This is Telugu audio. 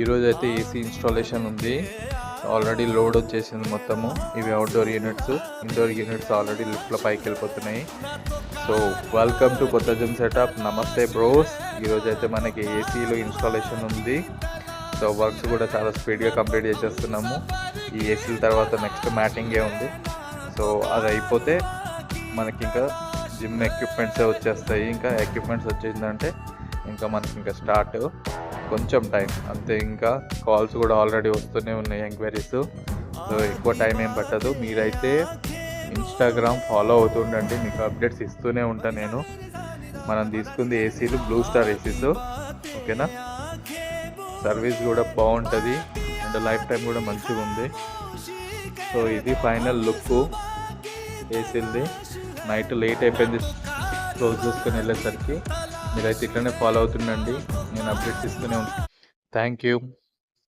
ఈరోజు అయితే ఏసీ ఇన్స్టాలేషన్ ఉంది. ఆల్రెడీ లోడ్ వచ్చేసింది మొత్తము. ఇవి outdoor units, indoor units already లిఫ్ట్లో పైకి వెళ్ళిపోతున్నాయి. సో వెల్కమ్ టు కొత్త జిమ్ సెటప్. నమస్తే బ్రోస్. ఈరోజు అయితే మనకి ఏసీలో ఇన్స్టాలేషన్ ఉంది. సో వర్క్స్ కూడా చాలా స్పీడ్గా కంప్లీట్ చేసేస్తున్నాము. ఈ ఏసీల తర్వాత నెక్స్ట్ మ్యాటింగే ఉంది. సో అది అయిపోతే మనకి ఇంకా జిమ్ ఎక్విప్మెంట్సే వచ్చేస్తాయి. ఇంకా ఎక్విప్మెంట్స్ వచ్చేసిందంటే ఇంకా మనకి ఇంకా స్టార్ట్. కొంచెం టైం అంతే. ఇంకా కాల్స్ కూడా ఆల్రెడీ వస్తూనే ఉన్నాయి, ఎంక్వైరీస్. సో ఎక్కువ టైం ఏం పట్టదు. మీరైతే ఇన్స్టాగ్రామ్ ఫాలో అవుతుండండి, మీకు అప్డేట్స్ ఇస్తూనే ఉంటాను నేను. మనం తీసుకుంది ఏసీలు బ్లూ స్టార్ ఏసీస్, ఓకేనా. సర్వీస్ కూడా బాగుంటుంది అండ్ లైఫ్ టైం కూడా మంచిగా ఉంది. సో ఇది ఫైనల్ లుక్ ఏసీలది. నైట్ లేట్ అయిపోయింది క్లోజ్ చేసుకొని వెళ్ళేసరికి. మీరైతే ఇట్లనే ఫాలో అవుతుండండి, నేను అప్డేట్స్ ఇస్తూనే ఉంటాను. Thank you.